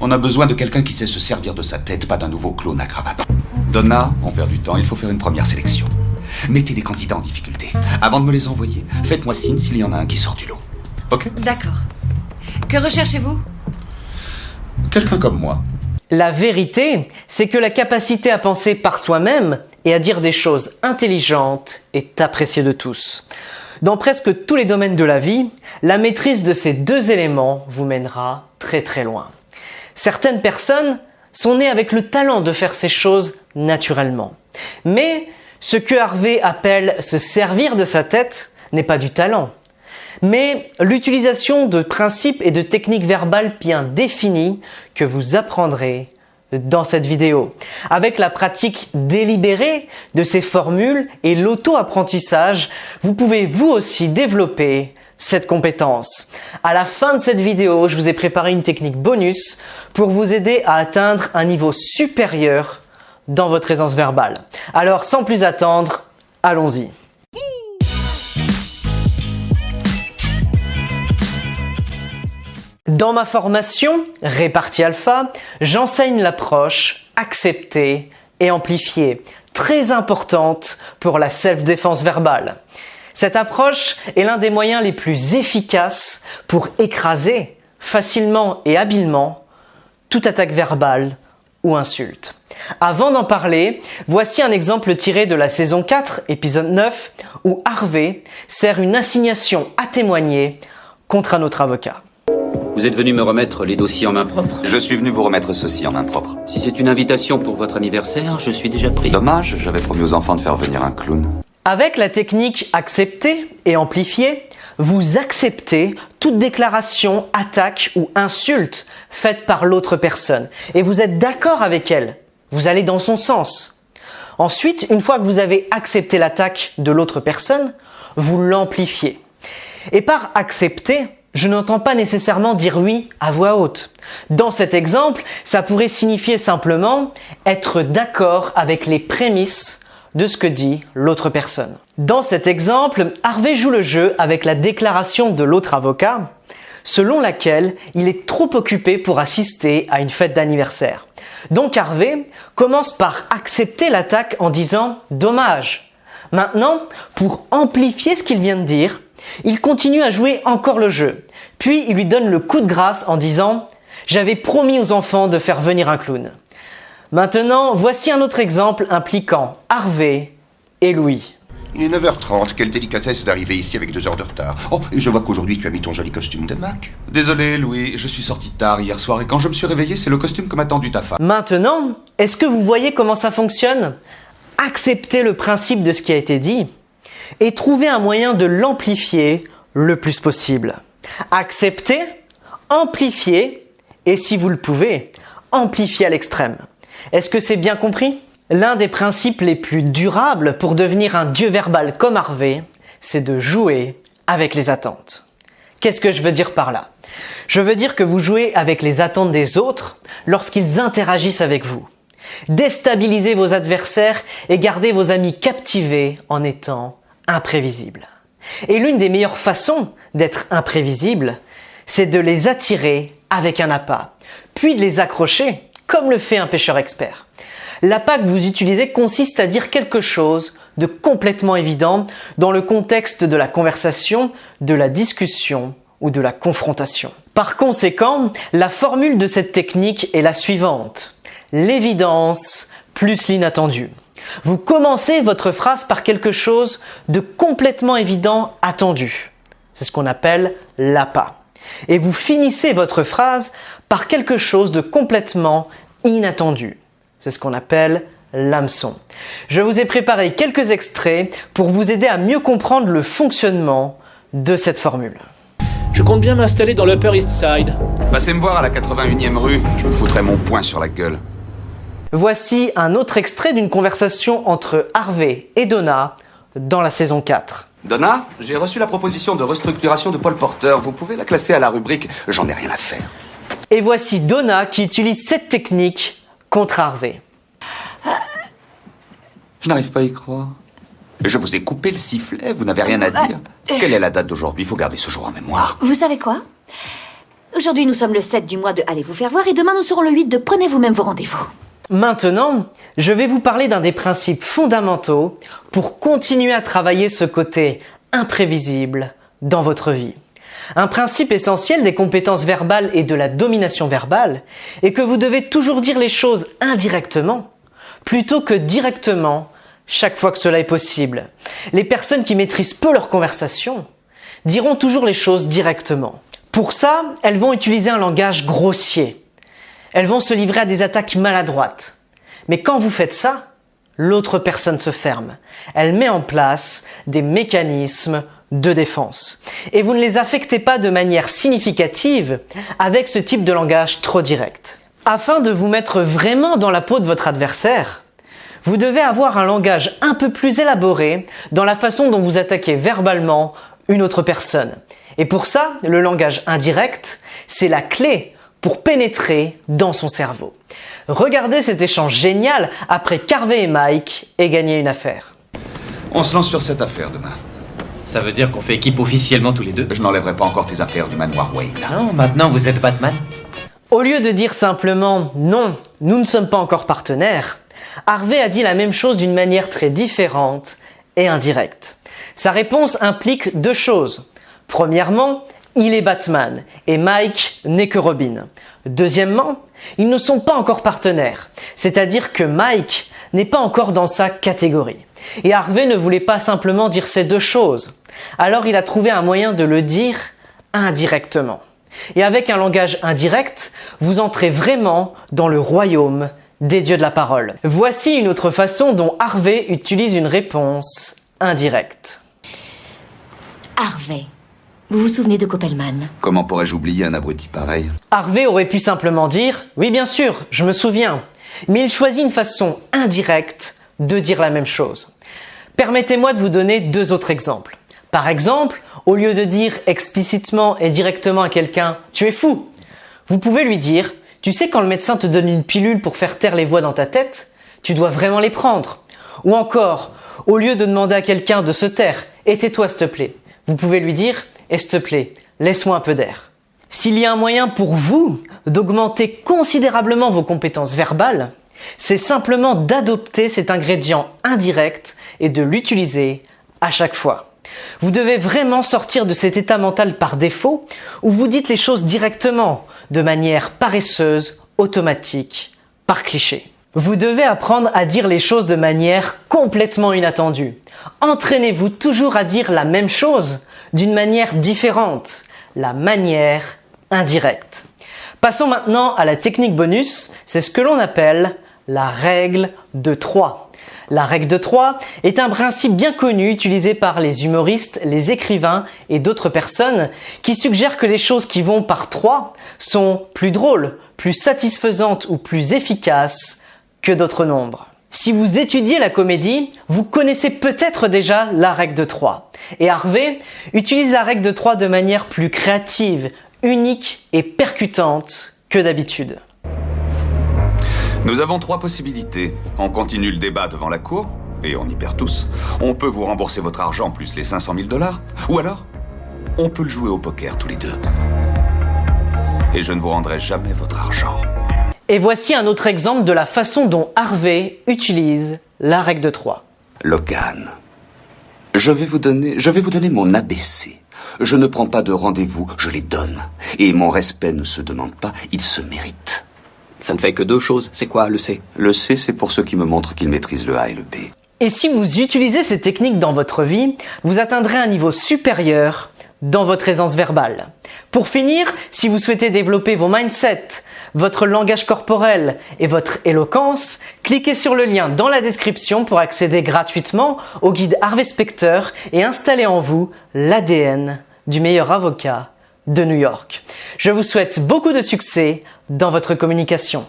On a besoin de quelqu'un qui sait se servir de sa tête, pas d'un nouveau clone à cravate. Donna, on perd du temps, il faut faire une première sélection. Mettez les candidats en difficulté. Avant de me les envoyer, faites-moi signe s'il y en a un qui sort du lot. Ok? D'accord. Que recherchez-vous? Quelqu'un comme moi. La vérité, c'est que la capacité à penser par soi-même et à dire des choses intelligentes est appréciée de tous. Dans presque tous les domaines de la vie, la maîtrise de ces deux éléments vous mènera très très loin. Certaines personnes sont nées avec le talent de faire ces choses naturellement. Mais ce que Harvey appelle se servir de sa tête n'est pas du talent, mais l'utilisation de principes et de techniques verbales bien définies que vous apprendrez dans cette vidéo. Avec la pratique délibérée de ces formules et l'auto-apprentissage, vous pouvez vous aussi développer cette compétence. À la fin de cette vidéo, je vous ai préparé une technique bonus pour vous aider à atteindre un niveau supérieur dans votre aisance verbale. Alors sans plus attendre, allons-y. Dans ma formation Répartie Alpha, j'enseigne l'approche accepter et amplifier, très importante pour la self-défense verbale. Cette approche est l'un des moyens les plus efficaces pour écraser facilement et habilement toute attaque verbale ou insulte. Avant d'en parler, voici un exemple tiré de la saison 4, épisode 9, où Harvey sert une assignation à témoigner contre un autre avocat. Vous êtes venu me remettre les dossiers en main propre? Je suis venu vous remettre ceci en main propre. Si c'est une invitation pour votre anniversaire, je suis déjà pris. Dommage, j'avais promis aux enfants de faire venir un clown. Avec la technique accepter et amplifier, vous acceptez toute déclaration, attaque ou insulte faite par l'autre personne et vous êtes d'accord avec elle. Vous allez dans son sens. Ensuite, une fois que vous avez accepté l'attaque de l'autre personne, vous l'amplifiez. Et par accepter, je n'entends pas nécessairement dire oui à voix haute. Dans cet exemple, ça pourrait signifier simplement être d'accord avec les prémices de ce que dit l'autre personne. Dans cet exemple, Harvey joue le jeu avec la déclaration de l'autre avocat, selon laquelle il est trop occupé pour assister à une fête d'anniversaire. Donc Harvey commence par accepter l'attaque en disant « dommage ». Maintenant, pour amplifier ce qu'il vient de dire, il continue à jouer encore le jeu. Puis il lui donne le coup de grâce en disant « j'avais promis aux enfants de faire venir un clown ». Maintenant, voici un autre exemple impliquant Harvey et Louis. Il est 9h30, quelle délicatesse d'arriver ici avec 2 heures de retard. Oh, et je vois qu'aujourd'hui tu as mis ton joli costume de Mac. Désolé, Louis, je suis sorti tard hier soir et quand je me suis réveillé, c'est le costume que m'a tendu ta femme. Maintenant, est-ce que vous voyez comment ça fonctionne? Acceptez le principe de ce qui a été dit et trouvez un moyen de l'amplifier le plus possible. Acceptez, amplifiez et si vous le pouvez, amplifiez à l'extrême. Est-ce que c'est bien compris? L'un des principes les plus durables pour devenir un dieu verbal comme Harvey, c'est de jouer avec les attentes. Qu'est-ce que je veux dire par là? Je veux dire que vous jouez avec les attentes des autres lorsqu'ils interagissent avec vous. Déstabilisez vos adversaires et gardez vos amis captivés en étant imprévisibles. Et l'une des meilleures façons d'être imprévisible, c'est de les attirer avec un appât, puis de les accrocher comme le fait un pêcheur expert. L'appât que vous utilisez consiste à dire quelque chose de complètement évident dans le contexte de la conversation, de la discussion ou de la confrontation. Par conséquent, la formule de cette technique est la suivante. L'évidence plus l'inattendu. Vous commencez votre phrase par quelque chose de complètement évident attendu. C'est ce qu'on appelle l'appât. Et vous finissez votre phrase par quelque chose de complètement inattendu. C'est ce qu'on appelle l'hameçon. Je vous ai préparé quelques extraits pour vous aider à mieux comprendre le fonctionnement de cette formule. Je compte bien m'installer dans l'Upper East Side. Passez me voir à la 81e rue, je vous foutrai mon poing sur la gueule. Voici un autre extrait d'une conversation entre Harvey et Donna dans la saison 4. Donna, j'ai reçu la proposition de restructuration de Paul Porter. Vous pouvez la classer à la rubrique « J'en ai rien à faire ». Et voici Donna qui utilise cette technique contre Harvey. Je n'arrive pas à y croire. Je vous ai coupé le sifflet, vous n'avez rien à dire. Quelle est la date d'aujourd'hui? Il faut garder ce jour en mémoire. Vous savez quoi? Aujourd'hui, nous sommes le 7 du mois de Allez vous faire voir et demain, nous serons le 8 de Prenez vous-même vos rendez-vous. Maintenant, je vais vous parler d'un des principes fondamentaux pour continuer à travailler ce côté imprévisible dans votre vie. Un principe essentiel des compétences verbales et de la domination verbale est que vous devez toujours dire les choses indirectement plutôt que directement chaque fois que cela est possible. Les personnes qui maîtrisent peu leur conversation diront toujours les choses directement. Pour ça, elles vont utiliser un langage grossier. Elles vont se livrer à des attaques maladroites. Mais quand vous faites ça, l'autre personne se ferme. Elle met en place des mécanismes de défense. Et vous ne les affectez pas de manière significative avec ce type de langage trop direct. Afin de vous mettre vraiment dans la peau de votre adversaire, vous devez avoir un langage un peu plus élaboré dans la façon dont vous attaquez verbalement une autre personne. Et pour ça, le langage indirect, c'est la clé pour pénétrer dans son cerveau. Regardez cet échange génial après qu'Harvey et Mike aient gagné une affaire. On se lance sur cette affaire demain. Ça veut dire qu'on fait équipe officiellement tous les deux? Je n'enlèverai pas encore tes affaires du manoir Wayne. Non, maintenant vous êtes Batman. Au lieu de dire simplement « Non, nous ne sommes pas encore partenaires », Harvey a dit la même chose d'une manière très différente et indirecte. Sa réponse implique deux choses. Premièrement, il est Batman et Mike n'est que Robin. Deuxièmement, ils ne sont pas encore partenaires, c'est-à-dire que Mike n'est pas encore dans sa catégorie. Et Harvey ne voulait pas simplement dire ces deux choses. Alors il a trouvé un moyen de le dire indirectement. Et avec un langage indirect, vous entrez vraiment dans le royaume des dieux de la parole. Voici une autre façon dont Harvey utilise une réponse indirecte. Harvey, vous vous souvenez de Koppelman? Comment pourrais-je oublier un abruti pareil? Harvey aurait pu simplement dire « Oui, bien sûr, je me souviens », mais il choisit une façon indirecte de dire la même chose. Permettez-moi de vous donner deux autres exemples. Par exemple, au lieu de dire explicitement et directement à quelqu'un « Tu es fou », vous pouvez lui dire « Tu sais quand le médecin te donne une pilule pour faire taire les voix dans ta tête, tu dois vraiment les prendre. » Ou encore, au lieu de demander à quelqu'un de se taire « Et tais-toi s'il te plaît », vous pouvez lui dire « Et s'il te plaît, laisse-moi un peu d'air ». S'il y a un moyen pour vous d'augmenter considérablement vos compétences verbales, c'est simplement d'adopter cet ingrédient indirect et de l'utiliser à chaque fois. Vous devez vraiment sortir de cet état mental par défaut où vous dites les choses directement, de manière paresseuse, automatique, par cliché. Vous devez apprendre à dire les choses de manière complètement inattendue. Entraînez-vous toujours à dire la même chose d'une manière différente, la manière indirecte. Passons maintenant à la technique bonus, c'est ce que l'on appelle la règle de 3. La règle de 3 est un principe bien connu utilisé par les humoristes, les écrivains et d'autres personnes qui suggèrent que les choses qui vont par 3 sont plus drôles, plus satisfaisantes ou plus efficaces que d'autres nombres. Si vous étudiez la comédie, vous connaissez peut-être déjà la règle de 3. Et Harvey utilise la règle de 3 de manière plus créative, unique et percutante que d'habitude. Nous avons 3 possibilités. On continue le débat devant la cour, et on y perd tous. On peut vous rembourser votre argent plus les 500 000 $. Ou alors, on peut le jouer au poker tous les deux. Et je ne vous rendrai jamais votre argent. Et voici un autre exemple de la façon dont Harvey utilise la règle de 3. Logan, je vais vous donner mon ABC. Je ne prends pas de rendez-vous, je les donne. Et mon respect ne se demande pas, il se mérite. Ça ne fait que deux choses. C'est quoi le C? Le C, c'est pour ceux qui me montrent qu'ils maîtrisent le A et le B. Et si vous utilisez ces techniques dans votre vie, vous atteindrez un niveau supérieur dans votre aisance verbale. Pour finir, si vous souhaitez développer vos mindsets, votre langage corporel et votre éloquence, cliquez sur le lien dans la description pour accéder gratuitement au guide Harvey Specter et installer en vous l'ADN du meilleur avocat de New York. Je vous souhaite beaucoup de succès dans votre communication.